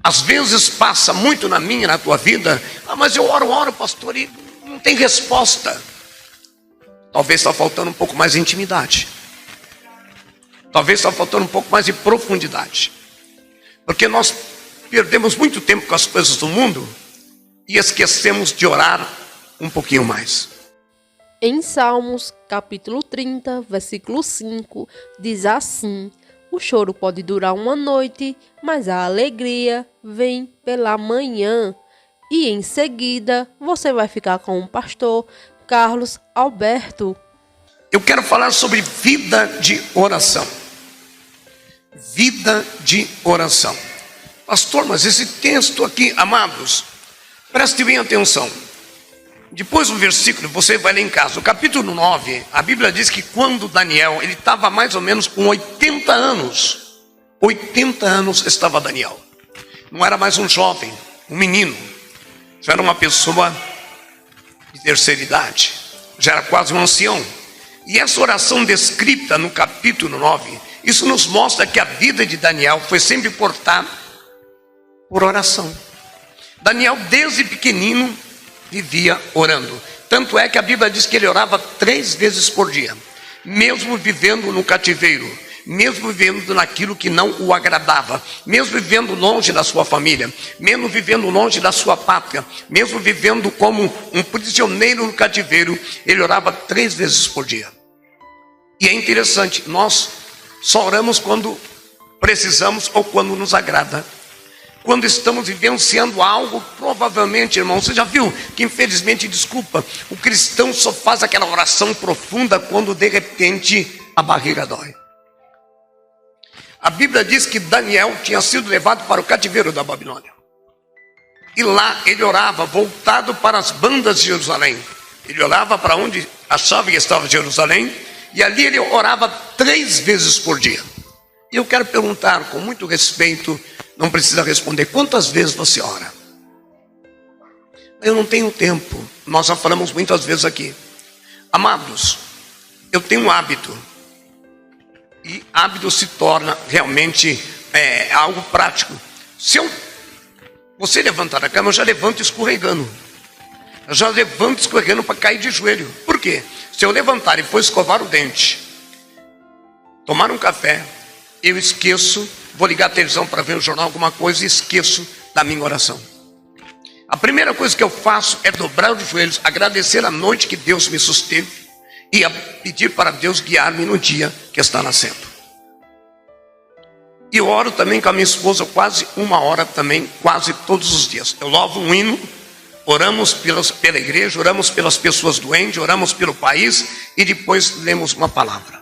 Às vezes passa muito na minha e na tua vida. Mas eu oro, pastor, e não tem resposta. Talvez está faltando um pouco mais de intimidade. Talvez está faltando um pouco mais de profundidade. Porque nós perdemos muito tempo com as coisas do mundo e esquecemos de orar um pouquinho mais. Em Salmos, capítulo 30, versículo 5, diz assim: o choro pode durar uma noite, mas a alegria vem pela manhã. E em seguida, você vai ficar com o pastor Carlos Alberto. Eu quero falar sobre vida de oração. Vida de oração. Pastor, mas esse texto aqui, amados, preste bem atenção. Depois do versículo, você vai ler em casa, no capítulo 9, a Bíblia diz que quando Daniel, ele estava mais ou menos com 80 anos. 80 anos estava Daniel. Não era mais um jovem, um menino. Já era uma pessoa de terceira idade. Já era quase um ancião. E essa oração descrita no capítulo 9, isso nos mostra que a vida de Daniel foi sempre portada por oração. Daniel, desde pequenino, vivia orando. Tanto é que a Bíblia diz que ele orava 3 vezes por dia. Mesmo vivendo no cativeiro, mesmo vivendo naquilo que não o agradava, mesmo vivendo longe da sua família, mesmo vivendo longe da sua pátria, mesmo vivendo como um prisioneiro no cativeiro, ele orava 3 vezes por dia. E é interessante, nós só oramos quando precisamos ou quando nos agrada. Quando estamos vivenciando algo, provavelmente, irmão, você já viu que infelizmente, desculpa, o cristão só faz aquela oração profunda quando de repente a barriga dói. A Bíblia diz que Daniel tinha sido levado para o cativeiro da Babilônia. E lá ele orava voltado para as bandas de Jerusalém. Ele orava para onde achava que estava Jerusalém. E ali ele orava 3 vezes por dia. E eu quero perguntar com muito respeito, não precisa responder, quantas vezes você ora? Eu não tenho tempo. Nós já falamos muitas vezes aqui. Amados, eu tenho um hábito. E hábito se torna realmente algo prático. Se você levantar a cama, eu já levanto escorregando. Eu já levanto escorregando para cair de joelho. Por quê? Se eu levantar e for escovar o dente, tomar um café, eu esqueço, vou ligar a televisão para ver o jornal, alguma coisa, e esqueço da minha oração. A primeira coisa que eu faço é dobrar os joelhos, agradecer a noite que Deus me susteve e pedir para Deus guiar-me no dia que está nascendo. E eu oro também com a minha esposa quase 1 hora também, quase todos os dias. Eu louvo um hino, oramos pela igreja, oramos pelas pessoas doentes, oramos pelo país e depois lemos uma palavra.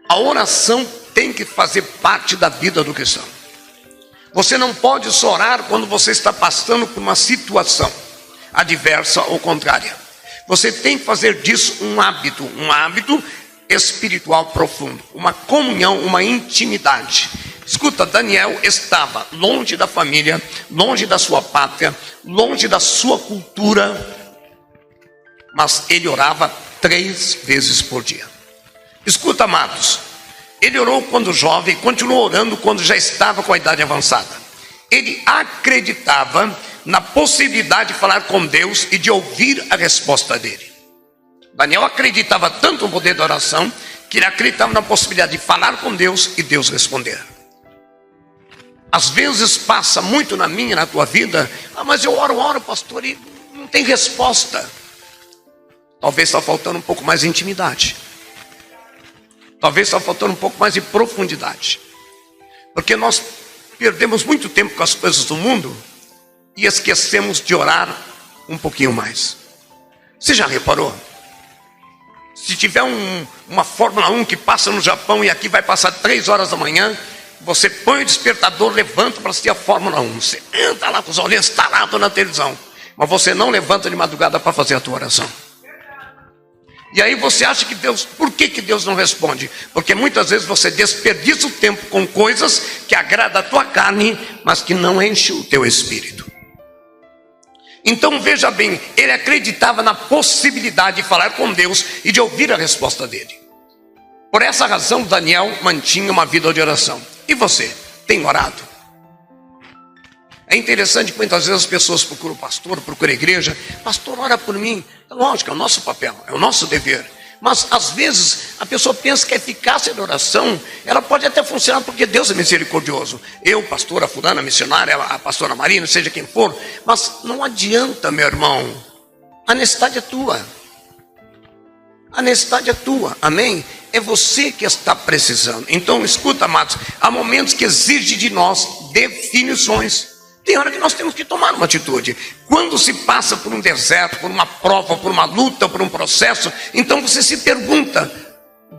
A oração tem que fazer parte da vida do cristão. Você não pode só orar quando você está passando por uma situação adversa ou contrária. Você tem que fazer disso um hábito espiritual profundo, uma comunhão, uma intimidade. Escuta, Daniel estava longe da família, longe da sua pátria, longe da sua cultura, mas ele orava 3 vezes por dia. Escuta, amados, ele orou quando jovem, continuou orando quando já estava com a idade avançada. Ele acreditava na possibilidade de falar com Deus e de ouvir a resposta dele. Daniel acreditava tanto no poder da oração, que ele acreditava na possibilidade de falar com Deus e Deus responder. Às vezes passa muito na minha e na tua vida, mas eu oro, pastor, e não tem resposta. Talvez está faltando um pouco mais de intimidade. Talvez está faltando um pouco mais de profundidade. Porque nós perdemos muito tempo com as coisas do mundo e esquecemos de orar um pouquinho mais. Você já reparou? Se tiver uma Fórmula 1 que passa no Japão e aqui vai passar 3 horas da manhã, você põe o despertador, levanta para assistir a Fórmula 1. Você anda lá com os olhos estalados na televisão, mas você não levanta de madrugada para fazer a tua oração. E aí você acha que Deus, por que Deus não responde? Porque muitas vezes você desperdiça o tempo com coisas que agradam a tua carne, mas que não enchem o teu espírito. Então veja bem, ele acreditava na possibilidade de falar com Deus e de ouvir a resposta dele. Por essa razão Daniel mantinha uma vida de oração. E você, tem orado? É É interessante que muitas vezes as pessoas procuram o pastor, procuram a igreja. Pastor, ora por mim. É lógico, é o nosso papel, é o nosso dever. Mas às vezes a pessoa pensa que a eficácia da oração, ela pode até funcionar porque Deus é misericordioso. Eu, pastora fulana, missionária, a pastora Marina, seja quem for. Mas não adianta, meu irmão. A necessidade é tua. A necessidade é tua, amém? É você que está precisando. Então escuta, amados, há momentos que exigem de nós definições. Tem hora que nós temos que tomar uma atitude. Quando se passa por um deserto, por uma prova, por uma luta, por um processo, então você se pergunta: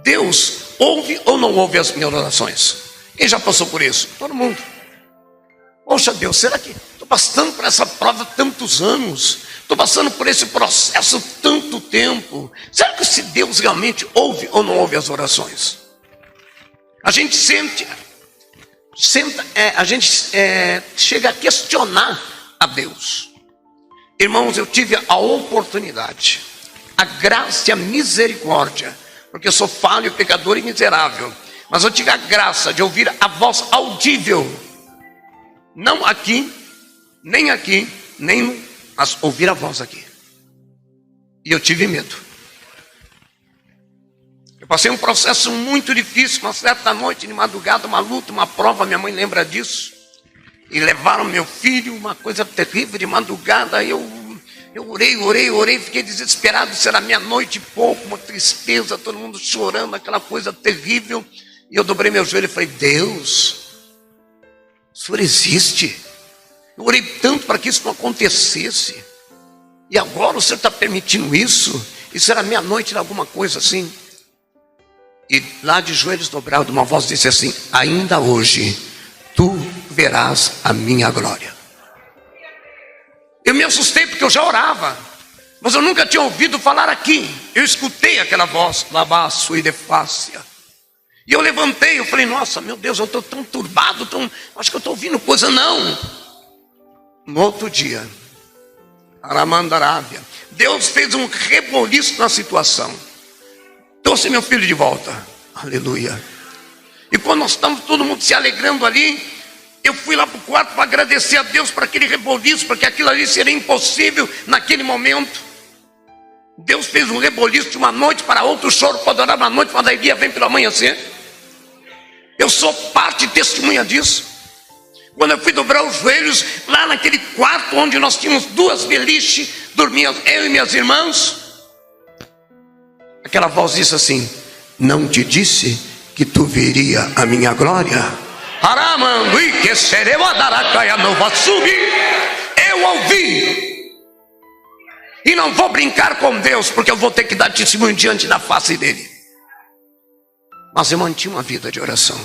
Deus ouve ou não ouve as minhas orações? Quem já passou por isso? Todo mundo. Poxa Deus, será que estou passando por essa prova há tantos anos? Estou passando por esse processo há tanto tempo. Será que se Deus realmente ouve ou não ouve as orações? A gente chega a questionar a Deus. Irmãos, eu tive a oportunidade, a graça e a misericórdia, porque eu sou falho, pecador e miserável, mas eu tive a graça de ouvir a voz audível, não aqui, nem mas ouvir a voz aqui. E eu tive medo. Eu passei um processo muito difícil, uma certa noite, de madrugada, uma luta, uma prova, minha mãe lembra disso. E levaram meu filho, uma coisa terrível, de madrugada. Eu orei, fiquei desesperado. Será meia-noite e pouco, uma tristeza, todo mundo chorando, aquela coisa terrível. E eu dobrei meu joelho e falei: Deus, o Senhor existe. Eu orei tanto para que isso não acontecesse. E agora o Senhor está permitindo isso? Isso era meia-noite, alguma coisa assim. E lá de joelhos dobrados, uma voz disse assim: ainda hoje tu verás a minha glória. Eu me assustei porque eu já orava, mas eu nunca tinha ouvido falar aqui. Eu escutei aquela voz, labaço e defácia. E eu levantei, eu falei: nossa, meu Deus, eu estou tão turbado, acho que eu estou ouvindo coisa. Não. No outro dia, Aramandarábia, Deus fez um reboliço na situação. Trouxe meu filho de volta. Aleluia. E quando nós estamos todo mundo se alegrando ali, eu fui lá para o quarto para agradecer a Deus por aquele reboliço, porque aquilo ali seria impossível naquele momento. Deus fez um reboliço de uma noite para outra. O choro pode durar uma noite, mas a alegria vem pelo amanhecer. Eu sou parte e testemunha disso. Quando eu fui dobrar os joelhos, lá naquele quarto onde nós tínhamos duas beliches, dormíamos eu e minhas irmãs, aquela voz disse assim: não te disse que tu veria a minha glória? Eu ouvi. E não vou brincar com Deus, porque eu vou ter que dar testemunho diante da face dele. Mas eu mantinha uma vida de oração.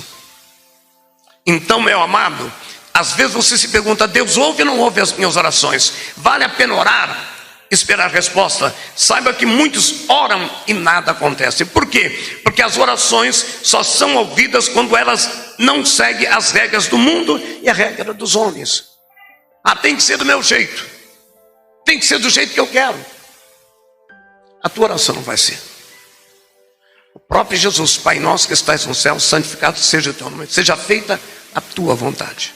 Então, meu amado, às vezes você se pergunta: Deus ouve ou não ouve as minhas orações? Vale a pena orar? Esperar a resposta? Saiba que muitos oram e nada acontece. Por quê? Porque as orações só são ouvidas quando elas não seguem as regras do mundo e a regra dos homens. Tem que ser do meu jeito, tem que ser do jeito que eu quero. A tua oração não vai ser. O próprio Jesus: Pai nosso que estais no céu, santificado seja o teu nome, seja feita a tua vontade.